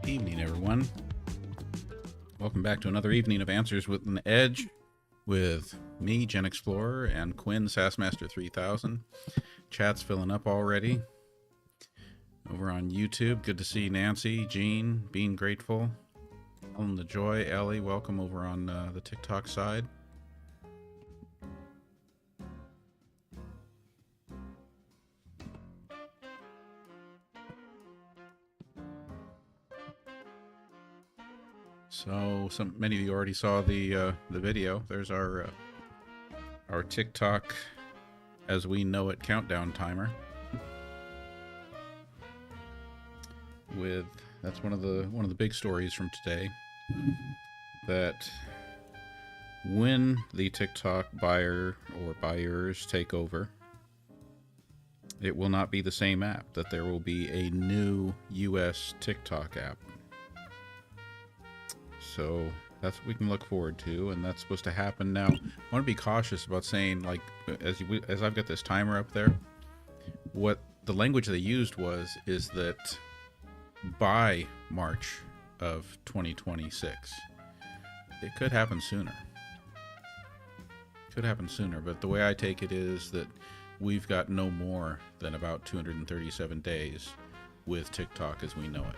Evening, everyone. Welcome back to another evening of Answers with an Edge with me, GenXplorer, and Quinn, Sassmaster 3000. Chat's filling up already over on YouTube. Good to see Nancy, Jean, Being Grateful, Ellen the Joy, Ellie. Welcome over on the TikTok side. So, many of you already saw the video. There's our TikTok as we know it countdown timer. That's one of the big stories from today. That when the TikTok buyer or buyers take over, it will not be the same app. That there will be a new U.S. TikTok app. So that's what we can look forward to, and that's supposed to happen now. I want to be cautious about saying, like, as I've got this timer up there, what the language they used is that by March of 2026. It could happen sooner. But the way I take it is that we've got no more than about 237 days with TikTok as we know it.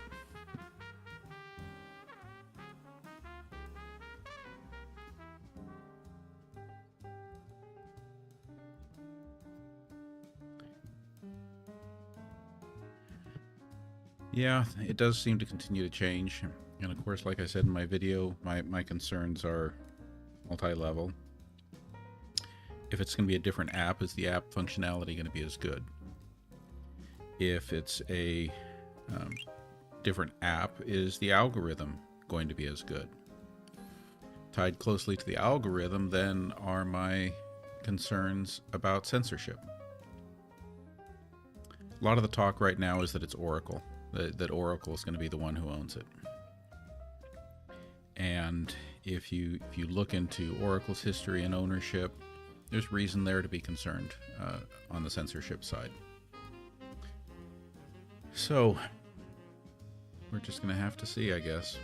Yeah, it does seem to continue to change. And of course, like I said in my video, my concerns are multi-level. If it's going to be a different app, is the app functionality going to be as good? If it's a different app, is the algorithm going to be as good? Tied closely to the algorithm, then, are my concerns about censorship. A lot of the talk right now is that it's Oracle. That Oracle is going to be the one who owns it. And if you look into Oracle's history and ownership, there's reason there to be concerned on the censorship side. So we're just going to have to see, I guess.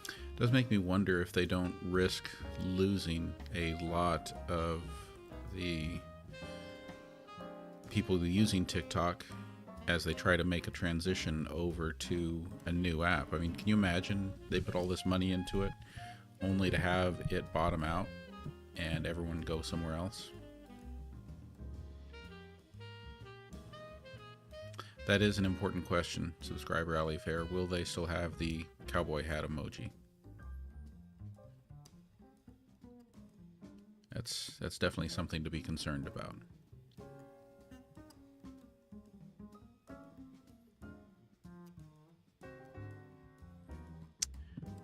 It does make me wonder if they don't risk losing a lot of the people using TikTok as they try to make a transition over to a new app. I mean, can you imagine they put all this money into it only to have it bottom out and everyone go somewhere else? That is an important question, subscriber alley fair. Will they still have the cowboy hat emoji? That's definitely something to be concerned about.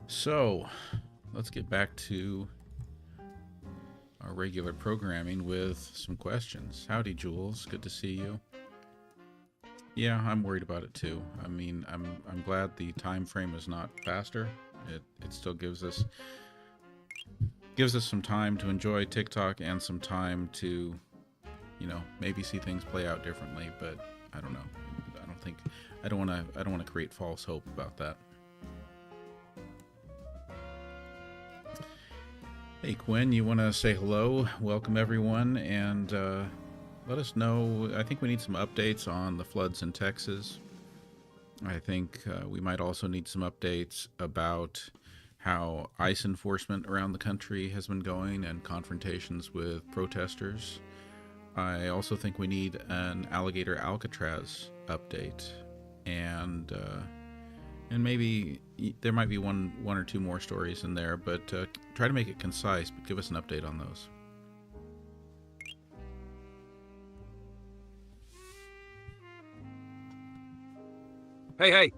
So, let's get back to our regular programming with some questions. Howdy, Jules. Good to see you. Yeah, I'm worried about it too. I mean, I'm glad the time frame is not faster. It still gives us some time to enjoy TikTok and some time to, maybe see things play out differently. But I don't know. I don't want to create false hope about that. Hey Quinn, you want to say hello? Welcome everyone, and let us know. I think we need some updates on the floods in Texas. I think we might also need some updates about how ICE enforcement around the country has been going and confrontations with protesters. I also think we need an alligator Alcatraz update, and maybe there might be one or two more stories in there, but try to make it concise, but give us an update on those. Hey!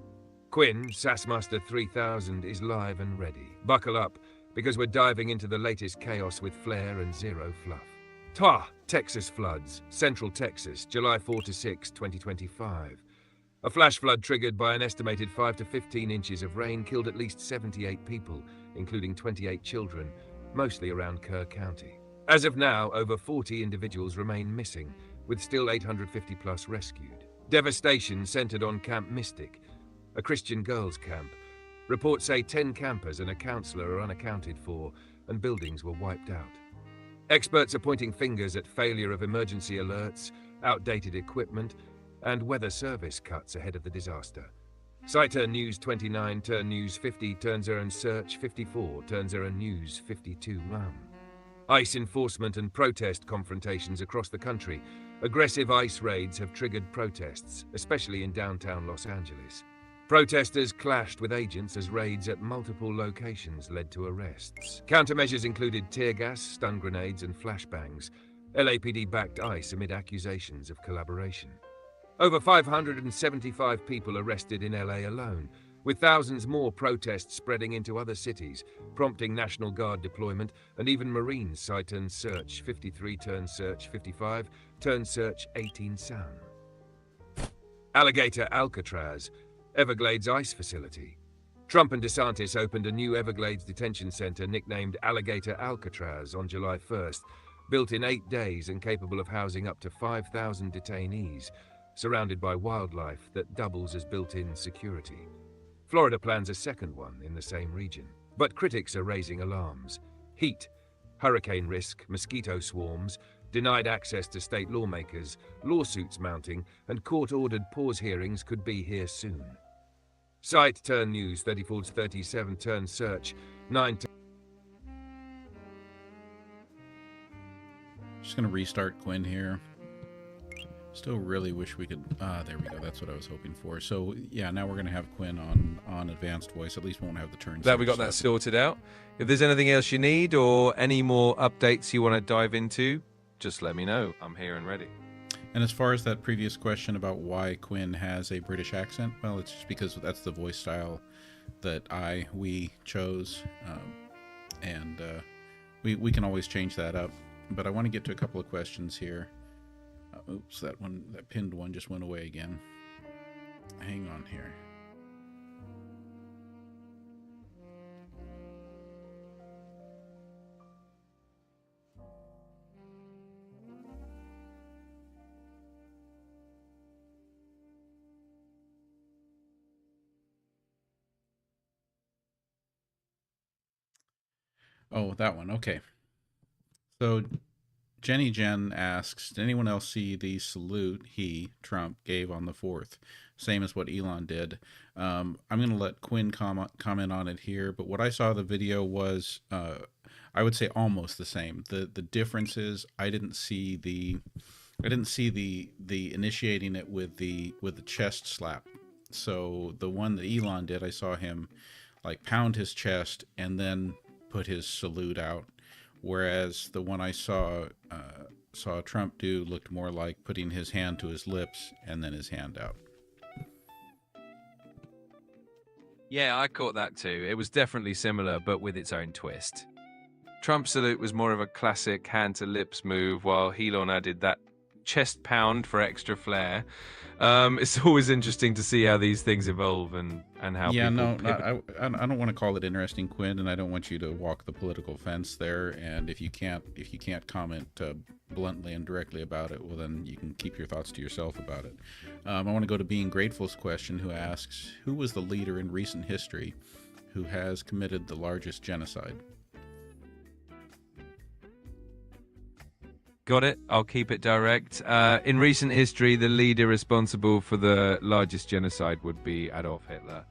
Quinn, Sassmaster 3000 is live and ready. Buckle up, because we're diving into the latest chaos with flair and zero fluff. Texas floods, Central Texas, July 4 to 6, 2025. A flash flood triggered by an estimated 5 to 15 inches of rain killed at least 78 people, including 28 children, mostly around Kerr County. As of now, over 40 individuals remain missing, with still 850 plus rescued. Devastation centered on Camp Mystic, a Christian girls' camp. Reports say 10 campers and a counselor are unaccounted for, and buildings were wiped out. Experts are pointing fingers at failure of emergency alerts, outdated equipment, and weather service cuts ahead of the disaster. Site News 29, Turn News 50, Turn 0 and Search 54, Turn 0 News 52 Ram. ICE enforcement and protest confrontations across the country. Aggressive ICE raids have triggered protests, especially in downtown Los Angeles. Protesters clashed with agents as raids at multiple locations led to arrests. Countermeasures included tear gas, stun grenades, and flashbangs. LAPD backed ICE amid accusations of collaboration. Over 575 people arrested in LA alone, with thousands more protests spreading into other cities, prompting National Guard deployment and even Marines Site and Search 53, Turn Search 55, Turn Search 18 Sound. Alligator Alcatraz, Everglades ICE facility. Trump and DeSantis opened a new Everglades detention center nicknamed Alligator Alcatraz on July 1st, built in 8 days and capable of housing up to 5,000 detainees, surrounded by wildlife that doubles as built-in security. Florida plans a second one in the same region, but critics are raising alarms. Heat, hurricane risk, mosquito swarms, denied access to state lawmakers, lawsuits mounting, and court-ordered pause hearings could be here soon. Site Turn News 34 to 37, Turn Search 9 to... Just going to restart Quinn here. Still really wish we could... there we go. That's what I was hoping for. So, yeah, now we're going to have Quinn on advanced voice. At least we won't have the turn. Glad we got that sorted out. If there's anything else you need or any more updates you want to dive into, just let me know. I'm here and ready. And as far as that previous question about why Quinn has a British accent, well, it's just because that's the voice style that we chose. And we can always change that up. But I want to get to a couple of questions here. Oops, that pinned one just went away again. Hang on here. Oh, that one. Okay. So Jenny Jen asks, did anyone else see the salute Trump, gave on the 4th? Same as what Elon did. I'm going to let Quinn comment on it here, but what I saw the video was, I would say almost the same. The difference is I didn't see the initiating it with the chest slap. So the one that Elon did, I saw him like pound his chest and then put his salute out. Whereas the one I saw Trump do looked more like putting his hand to his lips and then his hand out. Yeah, I caught that too. It was definitely similar, but with its own twist. Trump's salute was more of a classic hand-to-lips move, while Elon added that chest pound for extra flair. It's always interesting to see how these things evolve and how people pivot. I don't want to call it interesting, Quinn, and I don't want you to walk the political fence there. And if you can't comment bluntly and directly about it, well, then you can keep your thoughts to yourself about it. I want to go to Being Grateful's question, who asks, who was the leader in recent history who has committed the largest genocide? Got it. I'll keep it direct. In recent history, the leader responsible for the largest genocide would be Adolf Hitler,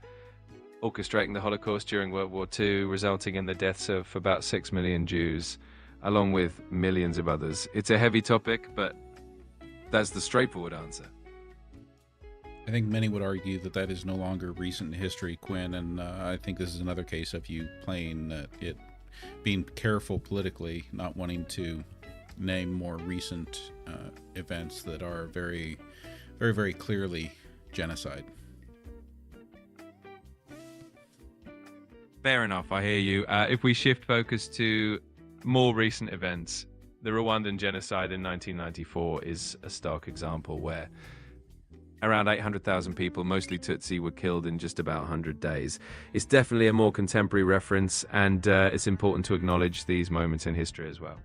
orchestrating the Holocaust during World War II, resulting in the deaths of about 6 million Jews, along with millions of others. It's a heavy topic, but that's the straightforward answer. I think many would argue that is no longer recent history, Quinn, and I think this is another case of you playing it, being careful politically, not wanting to name more recent events that are very, very, very clearly genocide. Fair enough, I hear you. If we shift focus to more recent events, the Rwandan genocide in 1994 is a stark example where around 800,000 people, mostly Tutsi, were killed in just about 100 days. It's definitely a more contemporary reference, and it's important to acknowledge these moments in history as well.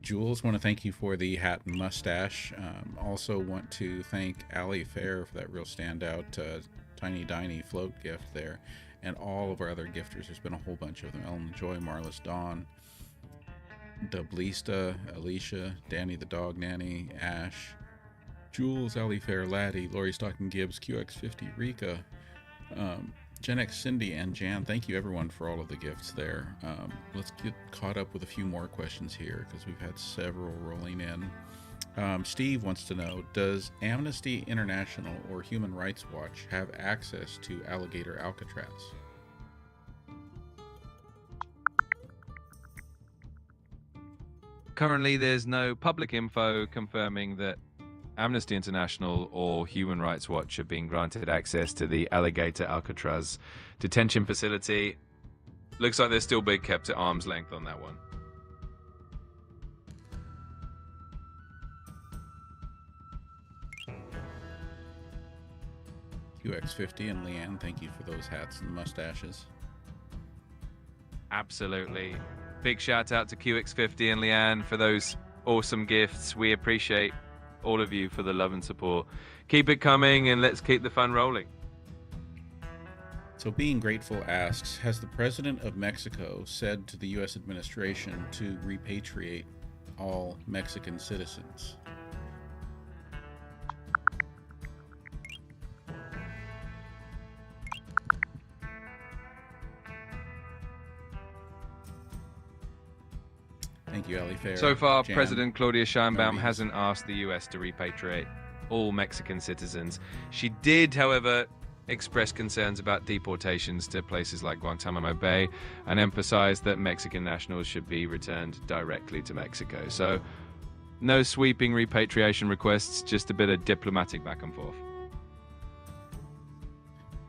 Jules, want to thank you for the hat and mustache. Also want to thank Allie Fair for that real standout Tiny Diny float gift there. And all of our other gifters. There's been a whole bunch of them. Ellen Joy, Marlis Dawn, Dublista, Alicia, Danny the Dog Nanny, Ash, Jules, Ali Fair, Laddie, Lori Stocking Gibbs, QX50, Rika, GenX Cindy, and Jan. Thank you everyone for all of the gifts there. Let's get caught up with a few more questions here because we've had several rolling in. Steve wants to know, does Amnesty International or Human Rights Watch have access to Alligator Alcatraz? Currently, there's no public info confirming that Amnesty International or Human Rights Watch have been granted access to the Alligator Alcatraz detention facility. Looks like they're still being kept at arm's length on that one. QX50 and Leanne, thank you for those hats and mustaches. Absolutely. Big shout out to QX50 and Leanne for those awesome gifts. We appreciate all of you for the love and support. Keep it coming and let's keep the fun rolling. So Being Grateful asks, has the President of Mexico said to the U.S. administration to repatriate all Mexican citizens? Thank you, Ali Fair. So far, Jan, President Claudia Sheinbaum Maurice. hasn't asked the US to repatriate all Mexican citizens. She did, however, express concerns about deportations to places like Guantanamo Bay and emphasized that Mexican nationals should be returned directly to Mexico. So, no sweeping repatriation requests, just a bit of diplomatic back and forth.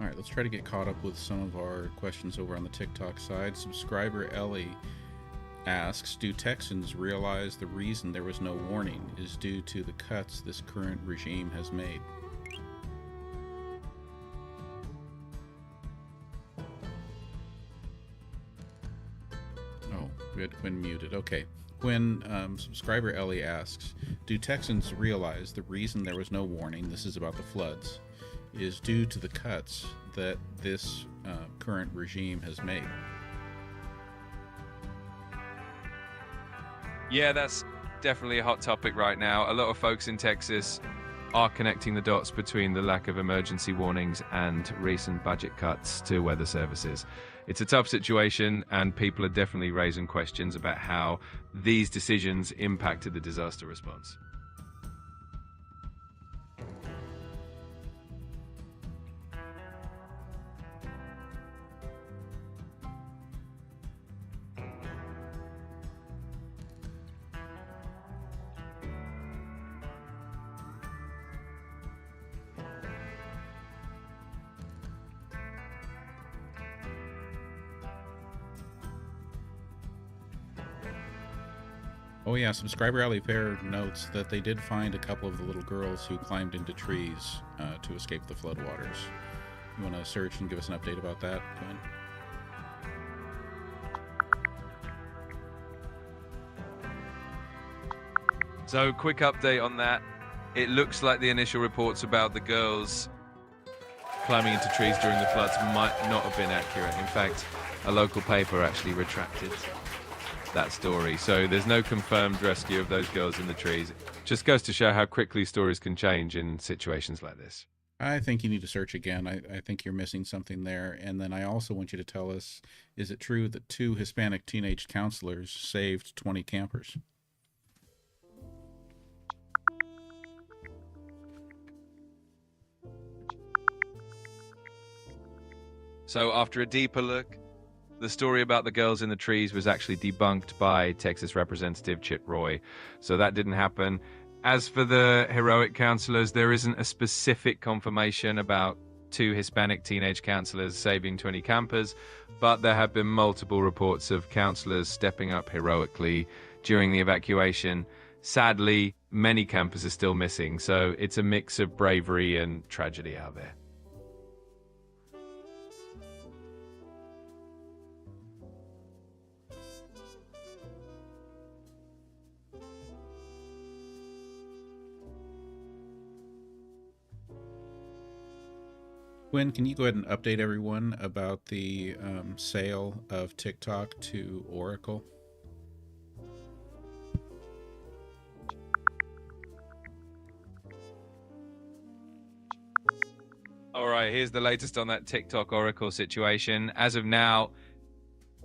All right, let's try to get caught up with some of our questions over on the TikTok side. Subscriber Ellie asks, do Texans realize the reason there was no warning is due to the cuts this current regime has made? Oh, we had Quinn muted. Okay. Quinn, subscriber Ellie asks, do Texans realize the reason there was no warning, this is about the floods, is due to the cuts that this current regime has made? Yeah, that's definitely a hot topic right now. A lot of folks in Texas are connecting the dots between the lack of emergency warnings and recent budget cuts to weather services. It's a tough situation, and people are definitely raising questions about how these decisions impacted the disaster response. Oh yeah, subscriber Ali Fair notes that they did find a couple of the little girls who climbed into trees to escape the floodwaters. You want to search and give us an update about that, Quinn? So, quick update on that. It looks like the initial reports about the girls climbing into trees during the floods might not have been accurate. In fact, a local paper actually retracted that story. So there's no confirmed rescue of those girls in the trees. Just goes to show how quickly stories can change in situations like this. I think you need to search again. I think you're missing something there. And then I also want you to tell us, is it true that 2 Hispanic teenage counselors saved 20 campers? So after a deeper look, the story about the girls in the trees was actually debunked by Texas Representative Chip Roy. So that didn't happen. As for the heroic counselors, there isn't a specific confirmation about 2 Hispanic teenage counselors saving 20 campers, but there have been multiple reports of counselors stepping up heroically during the evacuation. Sadly, many campers are still missing, so it's a mix of bravery and tragedy out there. Quinn, can you go ahead and update everyone about the sale of TikTok to Oracle? All right, here's the latest on that TikTok Oracle situation. As of now,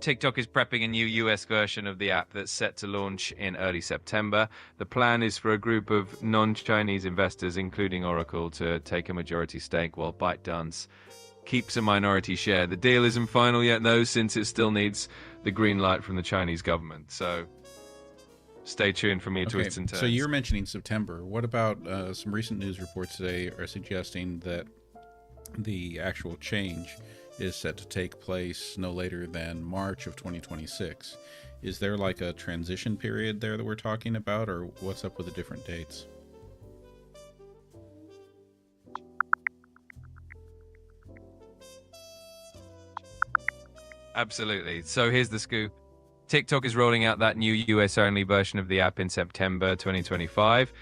TikTok is prepping a new US version of the app that's set to launch in early September. The plan is for a group of non-Chinese investors, including Oracle, to take a majority stake while ByteDance keeps a minority share. The deal isn't final yet, though, since it still needs the green light from the Chinese government. So stay tuned for me twists and turns. So you're mentioning September. What about some recent news reports today are suggesting that the actual change is set to take place no later than March of 2026. Is there like a transition period there that we're talking about, or what's up with the different dates? Absolutely. So here's the scoop. TikTok is rolling out that new US-only version of the app in September 2025,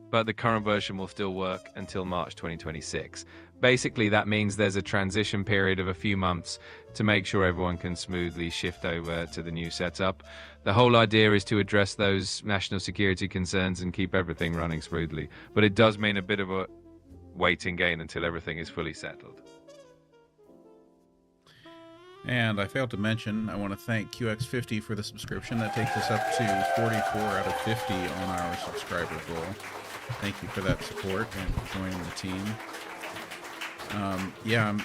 but the current version will still work until March 2026. Basically, that means there's a transition period of a few months to make sure everyone can smoothly shift over to the new setup. The whole idea is to address those national security concerns and keep everything running smoothly, but it does mean a bit of a waiting game until everything is fully settled. And I failed to mention, I want to thank QX50 for the subscription. That takes us up to 44 out of 50 on our subscriber goal. Thank you for that support and for joining the team. Yeah,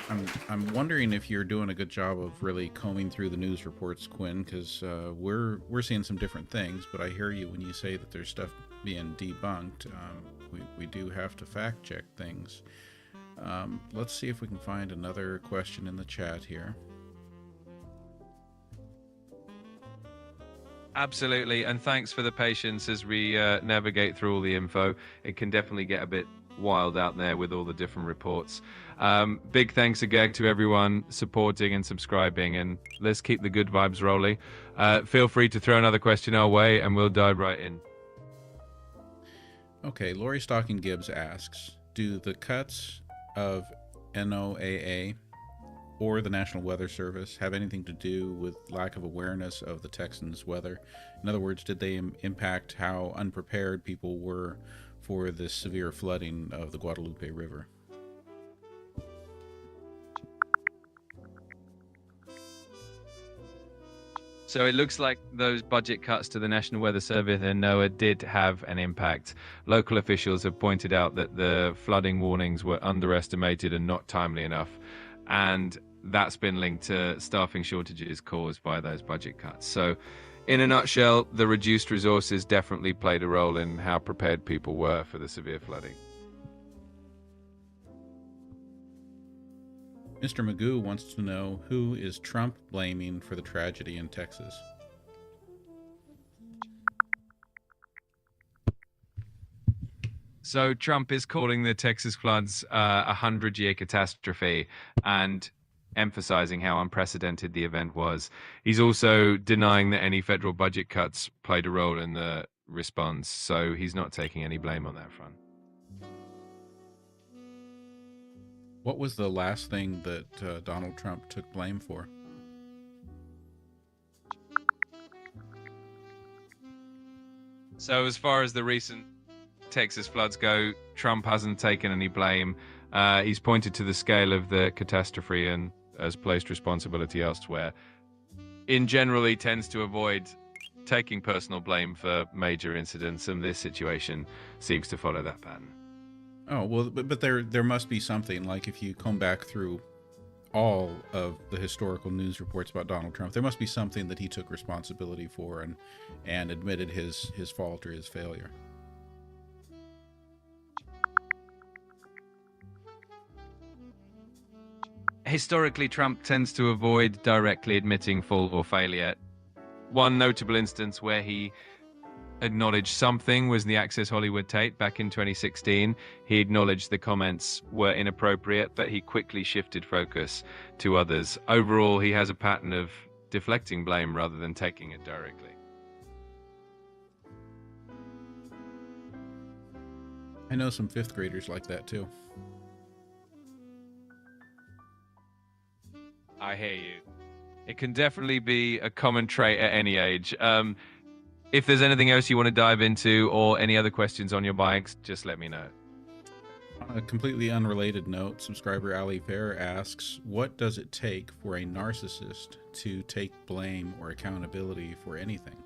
I'm wondering if you're doing a good job of really combing through the news reports, Quinn, because we're seeing some different things. But I hear you when you say that there's stuff being debunked. We do have to fact check things. Let's see if we can find another question in the chat here. Absolutely, and thanks for the patience as we navigate through all the info. It can definitely get a bit wild out there with all the different reports. Big thanks again to everyone supporting and subscribing, and let's keep the good vibes rolling. Feel free to throw another question our way and we'll dive right in. Okay, Lori Stocking Gibbs asks, do the cuts of NOAA or the National Weather Service have anything to do with lack of awareness of the Texans' weather? In other words, did they impact how unprepared people were for this severe flooding of the Guadalupe River? So it looks like those budget cuts to the National Weather Service and NOAA did have an impact. Local officials have pointed out that the flooding warnings were underestimated and not timely enough, and that's been linked to staffing shortages caused by those budget cuts. So in a nutshell, the reduced resources definitely played a role in how prepared people were for the severe flooding. Mr. Magoo wants to know, who is Trump blaming for the tragedy in Texas? So Trump is calling the Texas floods a 100-year catastrophe and emphasizing how unprecedented the event was. He's also denying that any federal budget cuts played a role in the response, so he's not taking any blame on that front. What was the last thing that Donald Trump took blame for? So as far as the recent Texas floods go, Trump hasn't taken any blame. He's pointed to the scale of the catastrophe and has placed responsibility elsewhere. In general, he tends to avoid taking personal blame for major incidents, and this situation seems to follow that pattern. Oh, well, but there must be something, like if you come back through all of the historical news reports about Donald Trump, there must be something that he took responsibility for and admitted his fault or his failure. Historically, Trump tends to avoid directly admitting fault or failure. One notable instance where he acknowledged something was the Access Hollywood tape back in 2016. He acknowledged the comments were inappropriate, but he quickly shifted focus to others. Overall, he has a pattern of deflecting blame rather than taking it directly. I know some fifth graders like that too. I hear you. It can definitely be a common trait at any age. If there's anything else you want to dive into or any other questions on your bikes, just let me know. On a completely unrelated note, subscriber Ali Fair asks, what does it take for a narcissist to take blame or accountability for anything?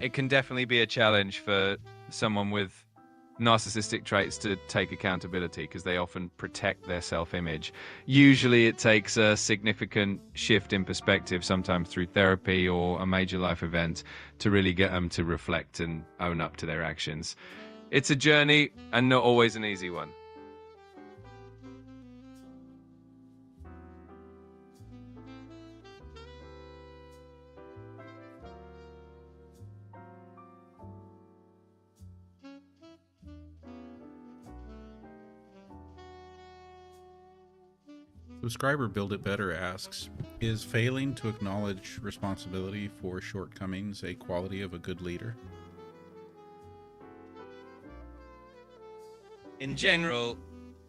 It can definitely be a challenge for someone with narcissistic traits to take accountability because they often protect their self-image. Usually it takes a significant shift in perspective, sometimes through therapy or a major life event, to really get them to reflect and own up to their actions. It's a journey and not always an easy one. Subscriber Build It Better asks, is failing to acknowledge responsibility for shortcomings a quality of a good leader? In general,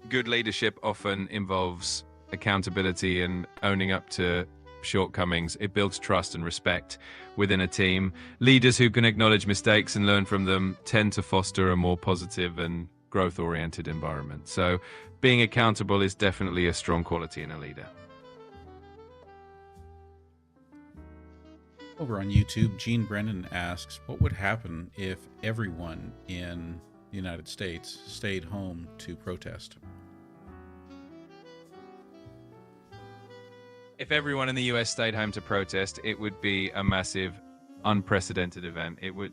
good leadership often involves accountability and owning up to shortcomings. It builds trust and respect within a team. Leaders who can acknowledge mistakes and learn from them tend to foster a more positive and growth-oriented environment. So being accountable is definitely a strong quality in a leader. Over on YouTube, Gene Brennan asks, what would happen if everyone in the United States stayed home to protest? If everyone in the US stayed home to protest, it would be a massive, unprecedented event. It would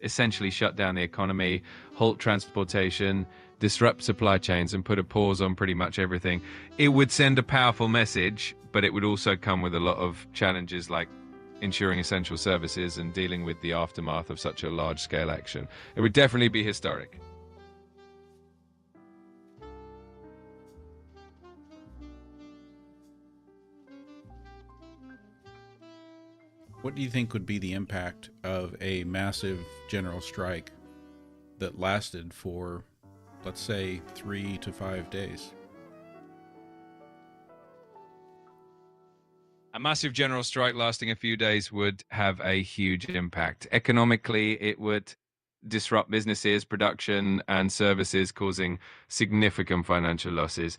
essentially shut down the economy, halt transportation, disrupt supply chains, and put a pause on pretty much everything. It would send a powerful message, but it would also come with a lot of challenges like ensuring essential services and dealing with the aftermath of such a large-scale action. It would definitely be historic. What do you think would be the impact of a massive general strike that lasted for, let's say, 3 to 5 days? A massive general strike lasting a few days would have a huge impact. Economically, it would disrupt businesses, production, and services, causing significant financial losses.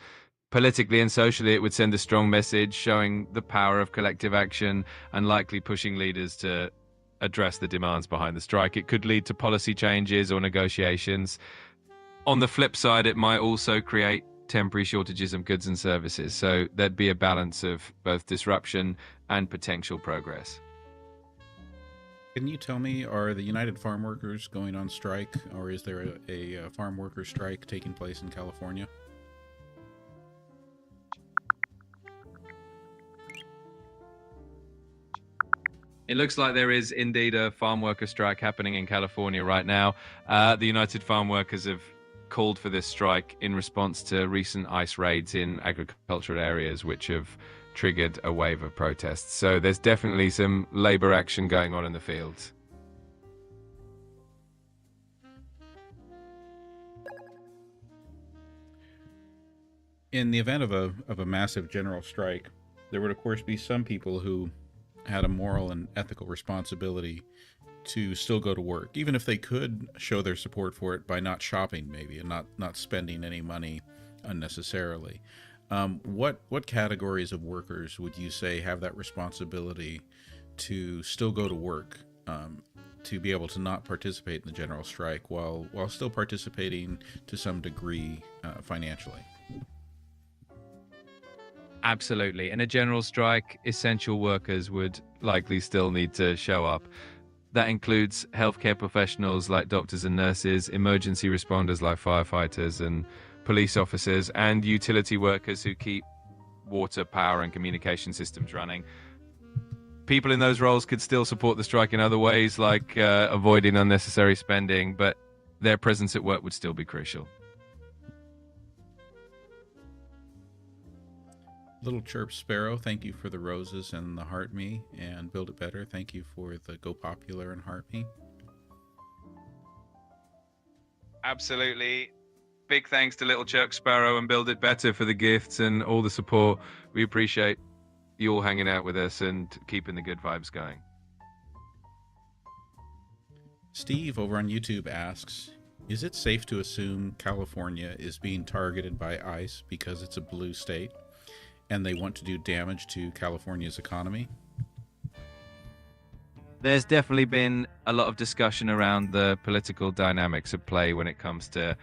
Politically and socially, it would send a strong message showing the power of collective action and likely pushing leaders to address the demands behind the strike. It could lead to policy changes or negotiations. On the flip side, it might also create temporary shortages of goods and services. So there'd be a balance of both disruption and potential progress. Can you tell me, are the United Farm Workers going on strike, or is there a farm worker strike taking place in California? It looks like there is indeed a farm worker strike happening in California right now. The United Farm Workers have called for this strike in response to recent ICE raids in agricultural areas, which have triggered a wave of protests. So there's definitely some labor action going on in the field. In the event of a massive general strike, there would of course be some people who had a moral and ethical responsibility to still go to work, even if they could show their support for it by not shopping maybe and not spending any money unnecessarily. What categories of workers would you say have that responsibility to still go to work, to be able to not participate in the general strike while still participating to some degree financially? Absolutely. In a general strike, essential workers would likely still need to show up. That includes healthcare professionals like doctors and nurses, emergency responders like firefighters and police officers, and utility workers who keep water, power, and communication systems running. People in those roles could still support the strike in other ways, like avoiding unnecessary spending, but their presence at work would still be crucial. Little Chirp Sparrow, thank you for the roses and the heart me, and Build It Better, thank you for the Go Popular and heart me. Absolutely. big thanks to Little Chuck Sparrow and Build It Better for the gifts and all the support. We appreciate you all hanging out with us and keeping the good vibes going. Steve over on YouTube asks, is it safe to assume California is being targeted by ICE because it's a blue state and they want to do damage to California's economy? There's definitely been a lot of discussion around the political dynamics at play when it comes to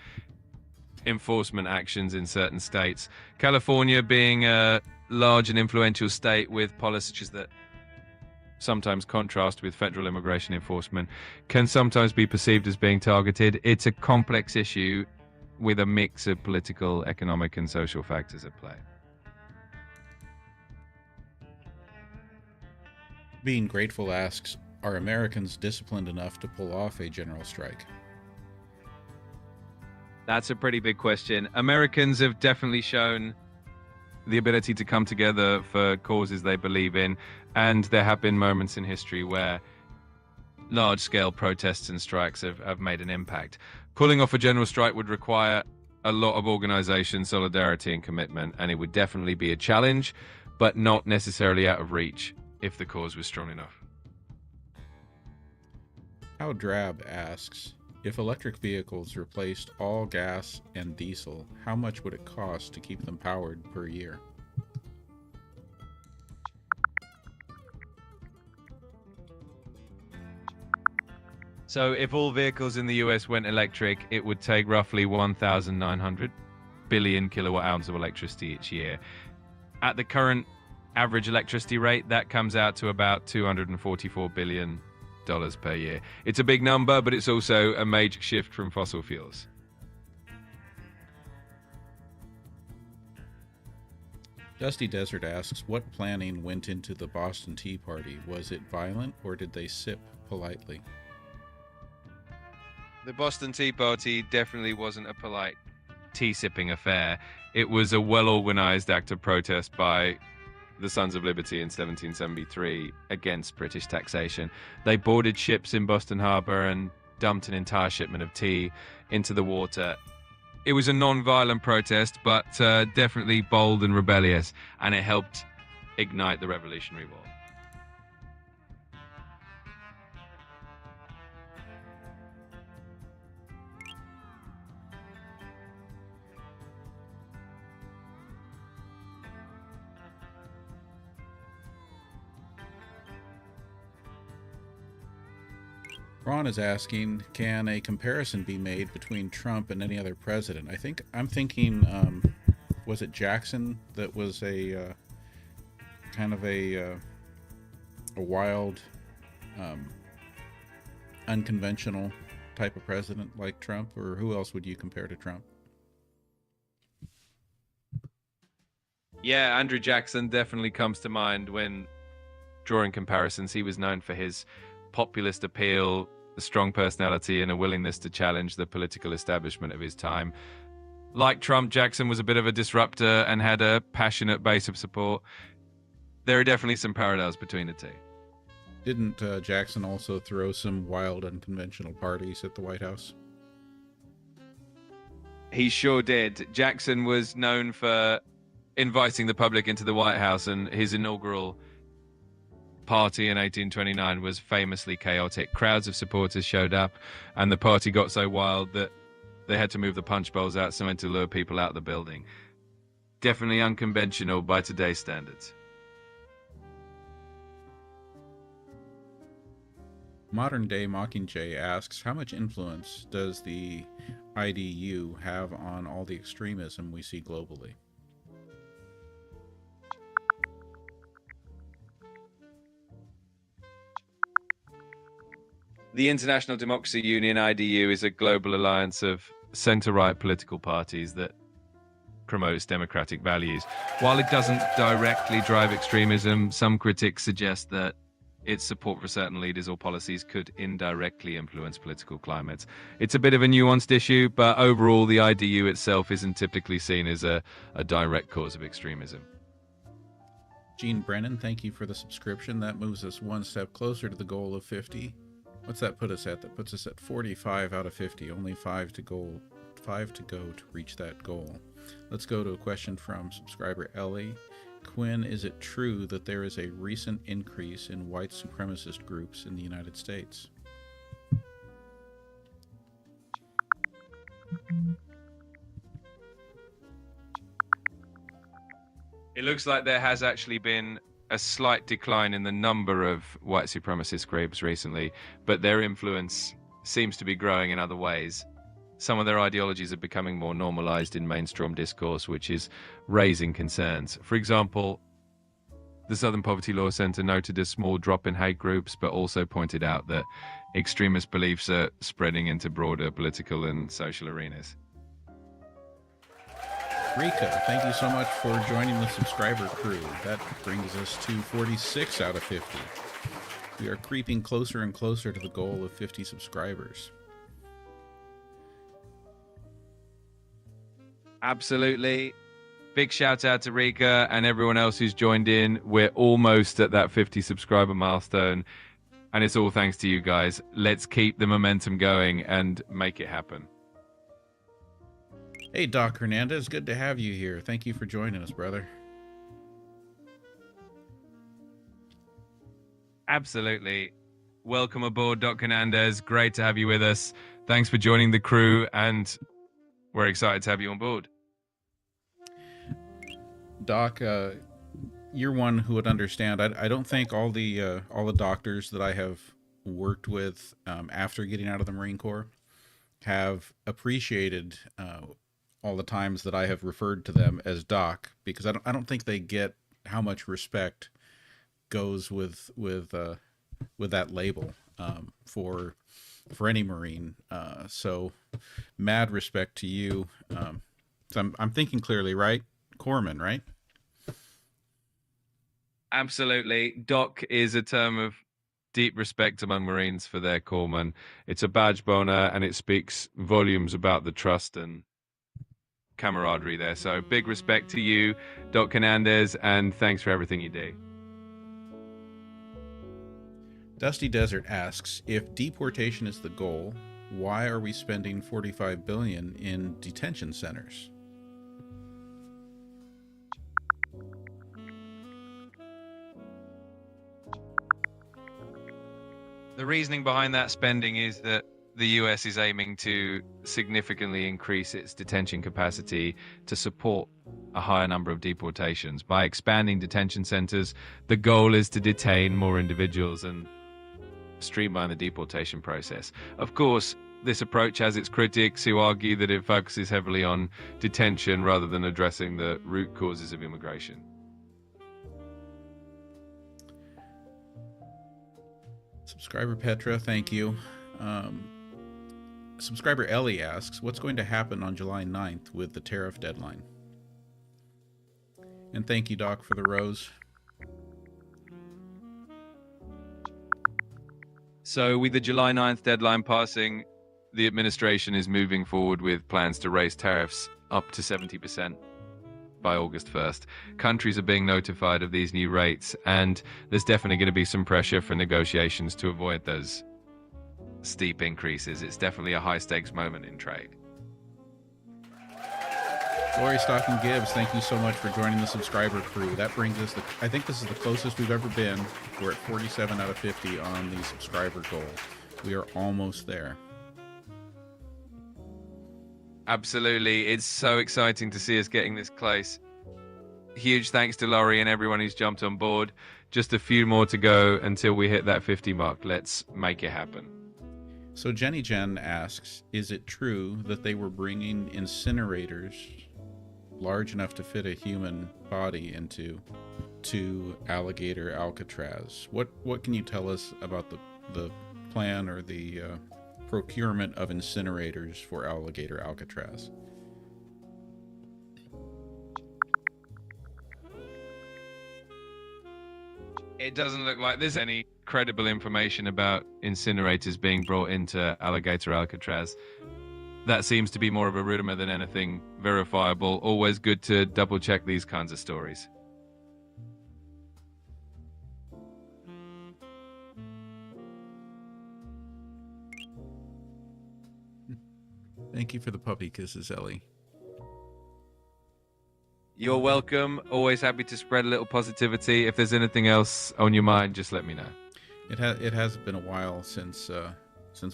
enforcement actions in certain states. California being a large and influential state with policies that sometimes contrast with federal immigration enforcement can sometimes be perceived as being targeted. It's a complex issue with a mix of political, economic, and social factors at play. Being Grateful asks, are Americans disciplined enough to pull off a general strike? That's a pretty big question. Americans have definitely shown the ability to come together for causes they believe in, and there have been moments in history where large-scale protests and strikes have made an impact. Pulling off a general strike would require a lot of organization, solidarity, and commitment, and it would definitely be a challenge, but not necessarily out of reach if the cause was strong enough. How Drab asks, if electric vehicles replaced all gas and diesel, how much would it cost to keep them powered per year? So if all vehicles in the US went electric, it would take roughly 1,900 billion kilowatt hours of electricity each year. At the current average electricity rate, that comes out to about $244 billion per year. It's a big number, but it's also a major shift from fossil fuels. Dusty Desert asks, what planning went into the Boston Tea Party? Was it violent, or did they sip politely? The Boston Tea Party definitely wasn't a polite tea-sipping affair. It was a well-organized act of protest by the Sons of Liberty in 1773 against British taxation. They boarded ships in Boston Harbor and dumped an entire shipment of tea into the water. It was a non-violent protest, but definitely bold and rebellious, and it helped ignite the Revolutionary War. Ron is asking, can a comparison be made between Trump and any other president? I'm thinking, was it Jackson that was a kind of a wild, unconventional type of president like Trump, or who else would you compare to Trump? Yeah, Andrew Jackson definitely comes to mind when drawing comparisons. He was known for his populist appeal, a strong personality, and a willingness to challenge the political establishment of his time. Like Trump, Jackson was a bit of a disruptor and had a passionate base of support. There are definitely some parallels between the two. Didn't Jackson also throw some wild, unconventional parties at the White House? He sure did. Jackson was known for inviting the public into the White House, and his inaugural party in 1829 was famously chaotic. Crowds of supporters showed up, and the party got so wild that they had to move the punch bowls outside to lure people out of the building. Definitely unconventional by today's standards. Modern Day Mockingjay asks, how much influence does the IDU have on all the extremism we see globally? The International Democracy Union, IDU, is a global alliance of center-right political parties that promotes democratic values. While it doesn't directly drive extremism, some critics suggest that its support for certain leaders or policies could indirectly influence political climates. It's a bit of a nuanced issue, but overall, the IDU itself isn't typically seen as a direct cause of extremism. Gene Brennan, thank you for the subscription. That moves us one step closer to the goal of 50. What's that put us at? That puts us at 45 out of 50. Only 5 to goal, 5 to go to reach that goal. Let's go to a question from subscriber Ellie. Quinn, is it true that there is a recent increase in white supremacist groups in the United States? It looks like there has actually been a slight decline in the number of white supremacist groups recently, but their influence seems to be growing in other ways. Some of their ideologies are becoming more normalized in mainstream discourse, which is raising concerns. For example, the Southern Poverty Law Center noted a small drop in hate groups, but also pointed out that extremist beliefs are spreading into broader political and social arenas. Rika, thank you so much for joining the subscriber crew. That brings us to 46 out of 50. We are creeping closer and closer to the goal of 50 subscribers. Absolutely. Big shout out to Rika and everyone else who's joined in. We're almost at that 50 subscriber milestone, and it's all thanks to you guys. Let's keep the momentum going and make it happen. Hey, Doc Hernandez, good to have you here. Thank you for joining us, brother. Absolutely. Welcome aboard, Doc Hernandez. Great to have you with us. Thanks for joining the crew, and we're excited to have you on board. Doc, you're one who would understand. I don't think all the doctors that I have worked with after getting out of the Marine Corps have appreciated all the times that I have referred to them as Doc, because I don't think they get how much respect goes with that label for any Marine. So mad respect to you. So I'm thinking clearly, right? Corpsman, right? Absolutely. Doc is a term of deep respect among Marines for their corpsmen. It's a badge boner, and it speaks volumes about the trust and camaraderie there. So big respect to you, Doc Hernandez, and thanks for everything you do. Dusty Desert asks, if deportation is the goal, why are we spending $45 billion in detention centers? The reasoning behind that spending is that the US is aiming to significantly increase its detention capacity to support a higher number of deportations. By expanding detention centers, the goal is to detain more individuals and streamline the deportation process. Of course, this approach has its critics who argue that it focuses heavily on detention rather than addressing the root causes of immigration. Subscriber Petra, thank you. Subscriber Ellie asks, what's going to happen on July 9th with the tariff deadline? And thank you, Doc, for the rose. So with the July 9th deadline passing, the administration is moving forward with plans to raise tariffs up to 70% by August 1st. Countries are being notified of these new rates, and there's definitely going to be some pressure for negotiations to avoid those steep increases. It's definitely a high-stakes moment in trade. Lori Stocking Gibbs, thank you so much for joining the subscriber crew. That brings us I think this is the closest we've ever been. We're at 47 out of 50 on the subscriber goal. We are almost there. Absolutely. It's so exciting to see us getting this close. Huge thanks to Laurie and everyone who's jumped on board. Just a few more to go until we hit that 50 mark. Let's make it happen. So Jenny Jen asks, is it true that they were bringing incinerators large enough to fit a human body into alligator Alcatraz? What can you tell us about the plan or the procurement of incinerators for alligator Alcatraz? It doesn't look like there's any credible information about incinerators being brought into alligator Alcatraz. That seems to be more of a rumor than anything verifiable. Always good to double check these kinds of stories. Thank you for the puppy kisses, Ellie. You're welcome. Always happy to spread a little positivity. If there's anything else on your mind, just let me know. It has been a while since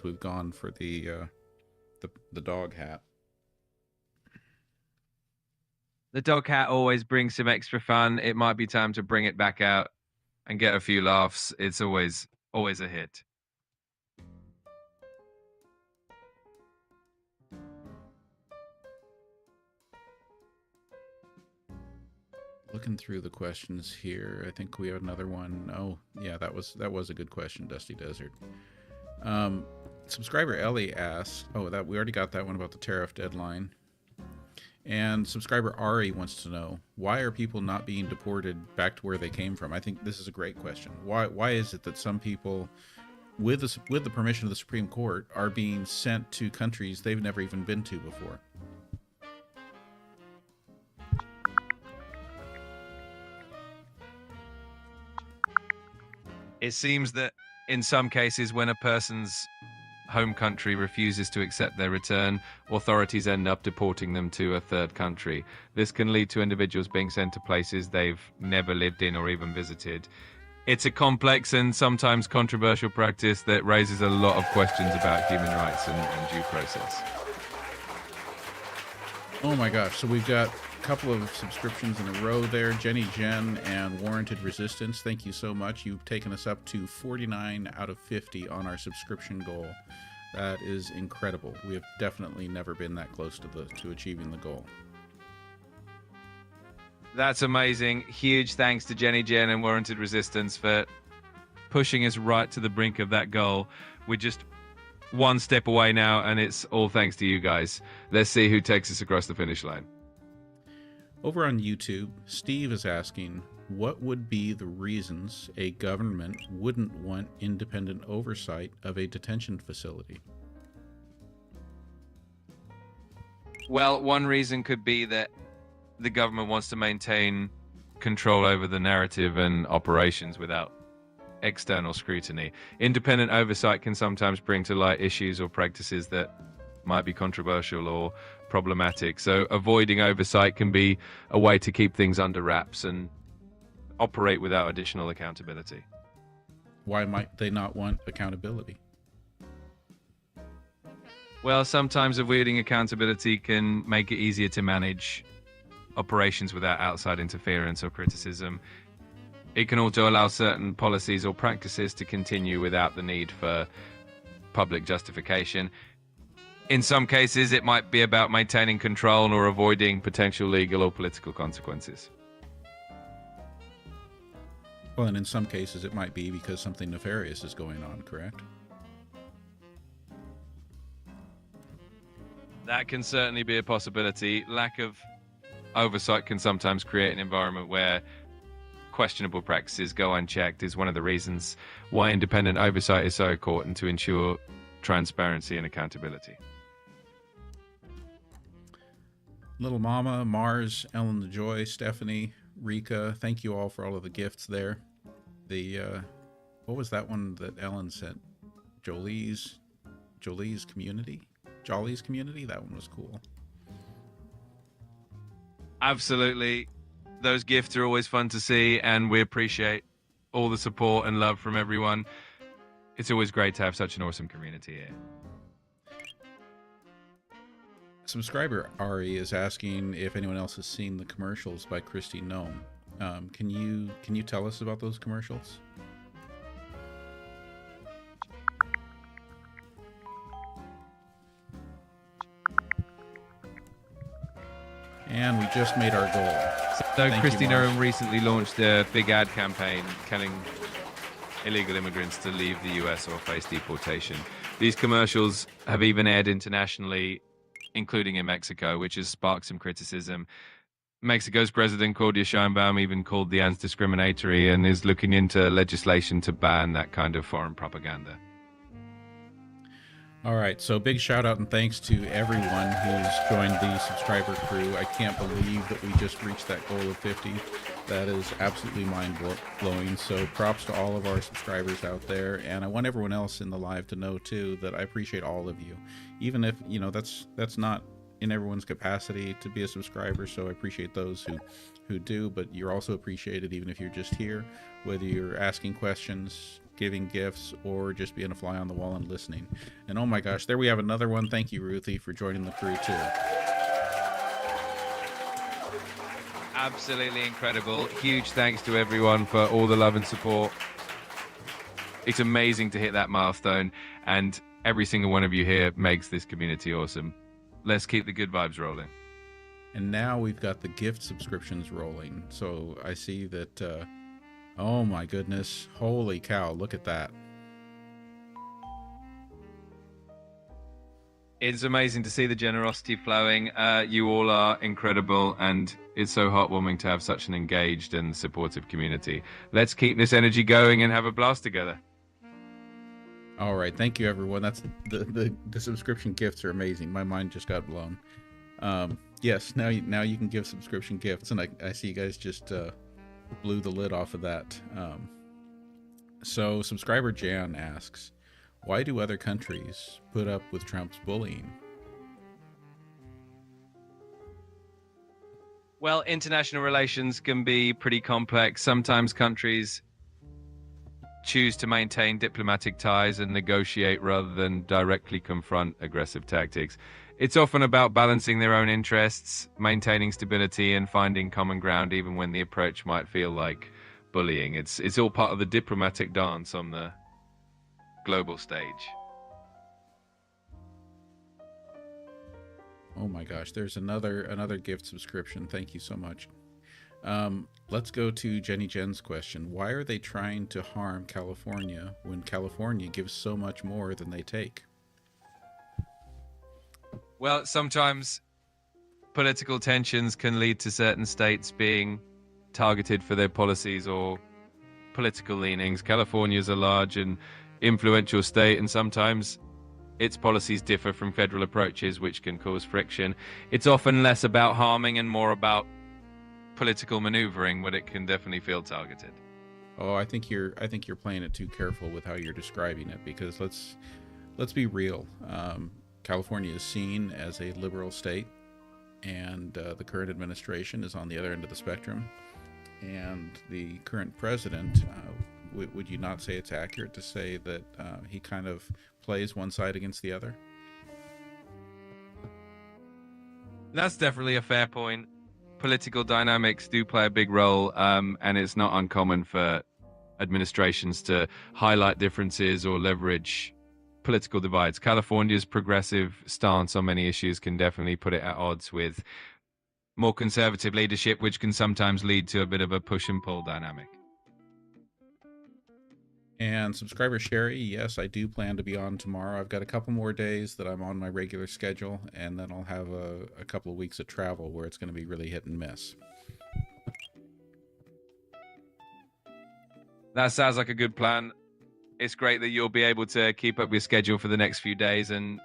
we've gone for the dog hat. The dog hat always brings some extra fun. It might be time to bring it back out and get a few laughs. It's always a hit. Looking through the questions here, I think we have another one. Oh, yeah, that was a good question, Dusty Desert. Subscriber Ellie asks, that we already got that one about the tariff deadline. And subscriber Ari wants to know, why are people not being deported back to where they came from? I think this is a great question. Why is it that some people, with the permission of the Supreme Court, are being sent to countries they've never even been to before? It seems that in some cases, when a person's home country refuses to accept their return, authorities end up deporting them to a third country. This can lead to individuals being sent to places they've never lived in or even visited. It's a complex and sometimes controversial practice that raises a lot of questions about human rights and due process. Oh my gosh, so we've got a couple of subscriptions in a row there. Jenny Jen and Warranted Resistance, thank you so much. You've taken us up to 49 out of 50 on our subscription goal. That is incredible. We have definitely never been that close to achieving the goal. That's amazing. Huge thanks to Jenny Jen and Warranted Resistance for pushing us right to the brink of that goal. We're just one step away now, and it's all thanks to you guys. Let's see who takes us across the finish line. Over on YouTube, Steve is asking, what would be the reasons a government wouldn't want independent oversight of a detention facility? Well, one reason could be that the government wants to maintain control over the narrative and operations without external scrutiny. Independent oversight can sometimes bring to light issues or practices that might be controversial or problematic. So avoiding oversight can be a way to keep things under wraps and operate without additional accountability. Why might they not want accountability? Well, sometimes avoiding accountability can make it easier to manage operations without outside interference or criticism. It can also allow certain policies or practices to continue without the need for public justification. In some cases, it might be about maintaining control or avoiding potential legal or political consequences. Well, and in some cases, it might be because something nefarious is going on, correct? That can certainly be a possibility. Lack of oversight can sometimes create an environment where questionable practices go unchecked. Is one of the reasons why independent oversight is so important, to ensure transparency and accountability. Little Mama, Mars, Ellen the Joy, Stephanie, Rika, thank you all for all of the gifts there. The what was that one that Ellen sent? Jolie's Community? Jolly's Community? That one was cool. Absolutely. Those gifts are always fun to see, and we appreciate all the support and love from everyone. It's always great to have such an awesome community here. Subscriber Ari is asking if anyone else has seen the commercials by Christy Nome. Can you tell us about those commercials? And we just made our goal. So Thank Christy you, Mars. Nome recently launched a big ad campaign telling illegal immigrants to leave the US or face deportation. These commercials have even aired internationally, including in Mexico, which has sparked some criticism. Mexico's President Claudia Sheinbaum even called the ads discriminatory and is looking into legislation to ban that kind of foreign propaganda. All right, so big shout out and thanks to everyone who's joined the subscriber crew. I can't believe that we just reached that goal of 50. That is absolutely mind-blowing. So props to all of our subscribers out there, and I want everyone else in the live to know too that I appreciate all of you, even if that's not in everyone's capacity to be a subscriber. So I appreciate those who do, but you're also appreciated even if you're just here, whether you're asking questions, giving gifts, or just being a fly on the wall and listening. And oh my gosh, there we have another one. Thank you, Ruthie, for joining the crew too. Absolutely incredible. Huge thanks to everyone for all the love and support. It's amazing to hit that milestone, and every single one of you here makes this community awesome. Let's keep the good vibes rolling. And now we've got the gift subscriptions rolling. So I see that oh my goodness, holy cow, look at that. It's amazing to see the generosity flowing. You all are incredible, and it's so heartwarming to have such an engaged and supportive community. Let's keep this energy going and have a blast together. All right, thank you everyone. That's the subscription gifts are amazing. My mind just got blown. Yes, now you can give subscription gifts, and I see you guys just blew the lid off of that. So subscriber Jan asks, why do other countries put up with Trump's bullying? Well, international relations can be pretty complex. Sometimes countries choose to maintain diplomatic ties and negotiate rather than directly confront aggressive tactics. It's often about balancing their own interests, maintaining stability, and finding common ground even when the approach might feel like bullying. It's all part of the diplomatic dance on the global stage. Oh my gosh, there's another gift subscription. Thank you so much. Let's go to Jen's question. Why are they trying to harm California when California gives so much more than they take? Well, sometimes political tensions can lead to certain states being targeted for their policies or political leanings. California is a large and influential state, and sometimes its policies differ from federal approaches, which can cause friction. It's often less about harming and more about political maneuvering, but it can definitely feel targeted. Oh, I think you're playing it too careful with how you're describing it, because let's be real. California is seen as a liberal state, and the current administration is on the other end of the spectrum. And the current president, would you not say it's accurate to say that he kind of plays one side against the other? That's definitely a fair point. Political dynamics do play a big role, and it's not uncommon for administrations to highlight differences or leverage political divides. California's progressive stance on many issues can definitely put it at odds with more conservative leadership, which can sometimes lead to a bit of a push and pull dynamic. And subscriber Sherry, yes, I do plan to be on tomorrow. I've got a couple more days that I'm on my regular schedule, and then I'll have a couple of weeks of travel where it's going to be really hit and miss. That sounds like a good plan. It's great that you'll be able to keep up your schedule for the next few days, and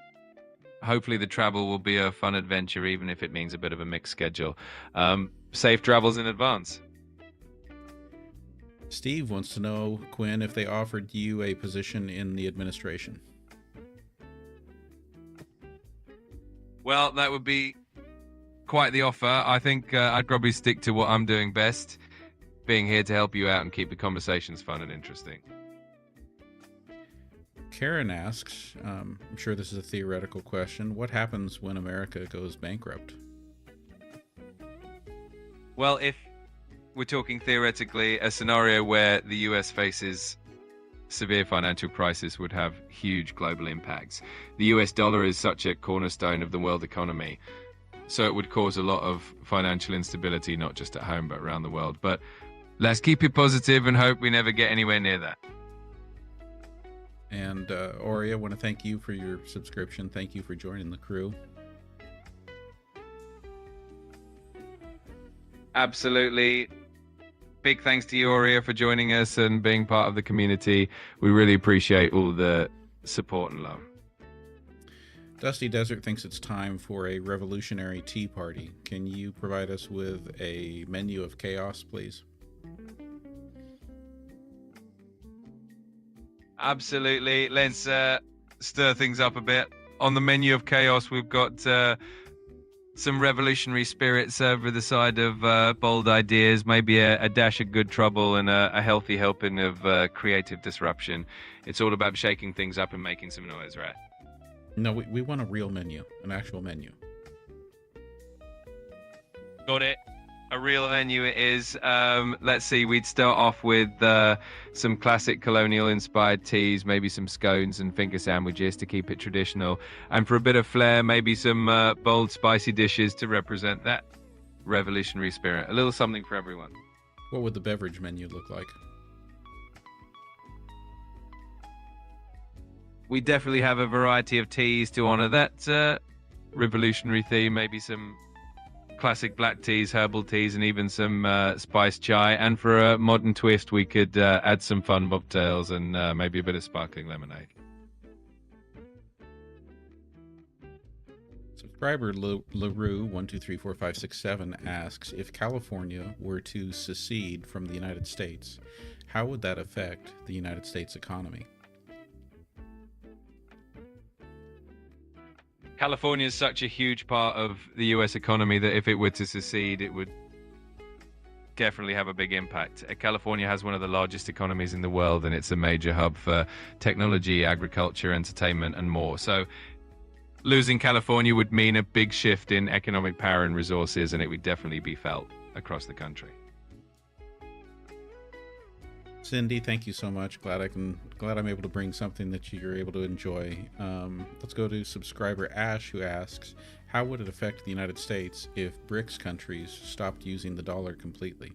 hopefully the travel will be a fun adventure, even if it means a bit of a mixed schedule. Safe travels in advance. Steve wants to know, Quinn, if they offered you a position in the administration. Well, that would be quite the offer. I think I'd probably stick to what I'm doing best, being here to help you out and keep the conversations fun and interesting. Karen asks, I'm sure this is a theoretical question, what happens when America goes bankrupt? Well, if we're talking theoretically, a scenario where the US faces severe financial crisis would have huge global impacts. The US dollar is such a cornerstone of the world economy, so it would cause a lot of financial instability, not just at home, but around the world. But let's keep it positive and hope we never get anywhere near that. And Ori, I want to thank you for your subscription. Thank you for joining the crew. Absolutely. Big thanks to you, Aurea, for joining us and being part of the community. We really appreciate all the support and love. Dusty Desert thinks it's time for a revolutionary tea party. Can you provide us with a menu of chaos, please? Absolutely. Let's stir things up a bit. On the menu of chaos, we've got some revolutionary spirits over the side of bold ideas, maybe a dash of good trouble, and a healthy helping of creative disruption. It's all about shaking things up and making some noise, right? No, we want a real menu, an actual menu. Got it. A real menu it is. Let's see, we'd start off with some classic colonial-inspired teas, maybe some scones and finger sandwiches to keep it traditional. And for a bit of flair, maybe some bold, spicy dishes to represent that revolutionary spirit. A little something for everyone. What would the beverage menu look like? We definitely have a variety of teas to honor that revolutionary theme, maybe some classic black teas, herbal teas, and even some spiced chai. And for a modern twist, we could add some fun mocktails and maybe a bit of sparkling lemonade. Subscriber LaRue 1234567 asks, if California were to secede from the United States, how would that affect the United States economy? California is such a huge part of the US economy that if it were to secede, it would definitely have a big impact. California has one of the largest economies in the world, and it's a major hub for technology, agriculture, entertainment, and more. So losing California would mean a big shift in economic power and resources, and it would definitely be felt across the country. Cindy, thank you so much. Glad I'm able to bring something that you're able to enjoy. Let's go to subscriber Ash, who asks, how would it affect the United States if BRICS countries stopped using the dollar completely?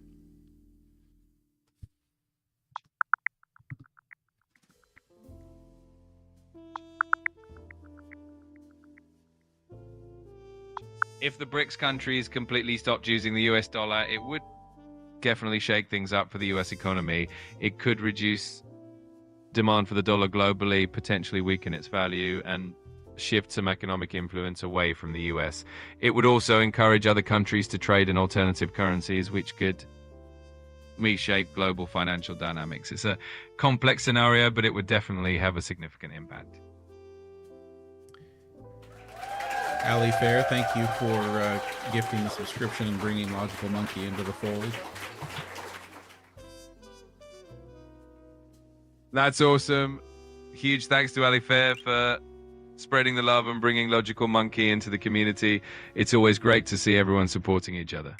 If the BRICS countries completely stopped using the US dollar, it would definitely shake things up for the US economy. It could reduce demand for the dollar globally, potentially weaken its value, and shift some economic influence away from the US. It would also encourage other countries to trade in alternative currencies, which could reshape global financial dynamics. It's a complex scenario, but it would definitely have a significant impact. Ali Fair, thank you for gifting the subscription and bringing Logical Monkey into the fold. That's awesome. Huge thanks to Ali Fair for spreading the love and bringing Logical Monkey into the community. It's always great to see everyone supporting each other.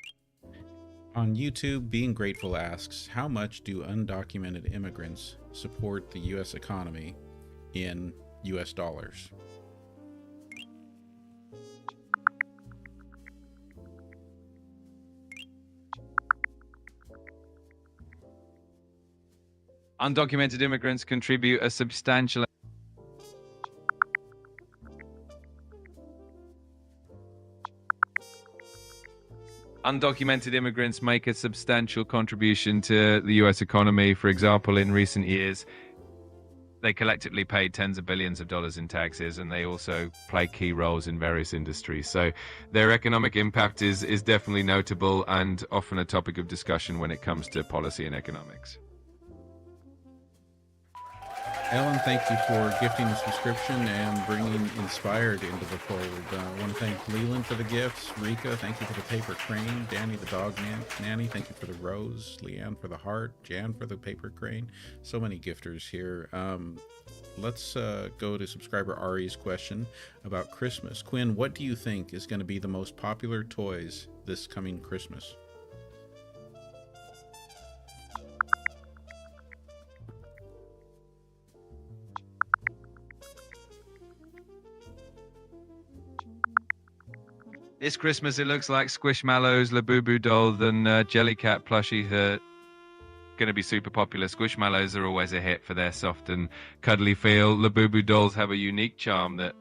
On YouTube, Being Grateful asks, how much do undocumented immigrants support the U.S. economy in U.S. dollars? Undocumented immigrants contribute a substantial Undocumented immigrants make a substantial contribution to the US economy. For example, in recent years, they collectively paid tens of billions of dollars in taxes, and they also play key roles in various industries. So their economic impact is definitely notable and often a topic of discussion when it comes to policy and economics. Ellen, thank you for gifting the subscription and bringing Inspired into the fold. I want to thank Leland for the gifts. Rika, thank you for the paper crane. Danny, the dog nanny, thank you for the rose. Leanne for the heart. Jan for the paper crane. So many gifters here. Let's go to subscriber Ari's question about Christmas. Quinn, what do you think is going to be the most popular toys this coming Christmas? This Christmas, it looks like Squishmallows, Labubu dolls, and Jellycat plushies are going to be super popular. Squishmallows are always a hit for their soft and cuddly feel. Labubu dolls have a unique charm that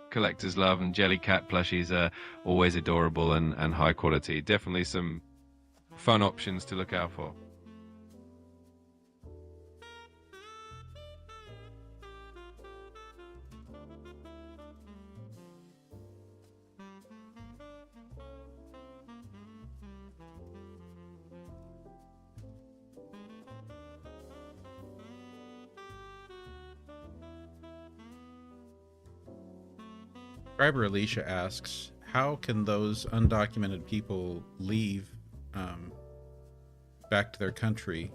collectors love, and Jellycat plushies are always adorable and high quality. Definitely some fun options to look out for. Subscriber Alicia asks, how can those undocumented people leave back to their country,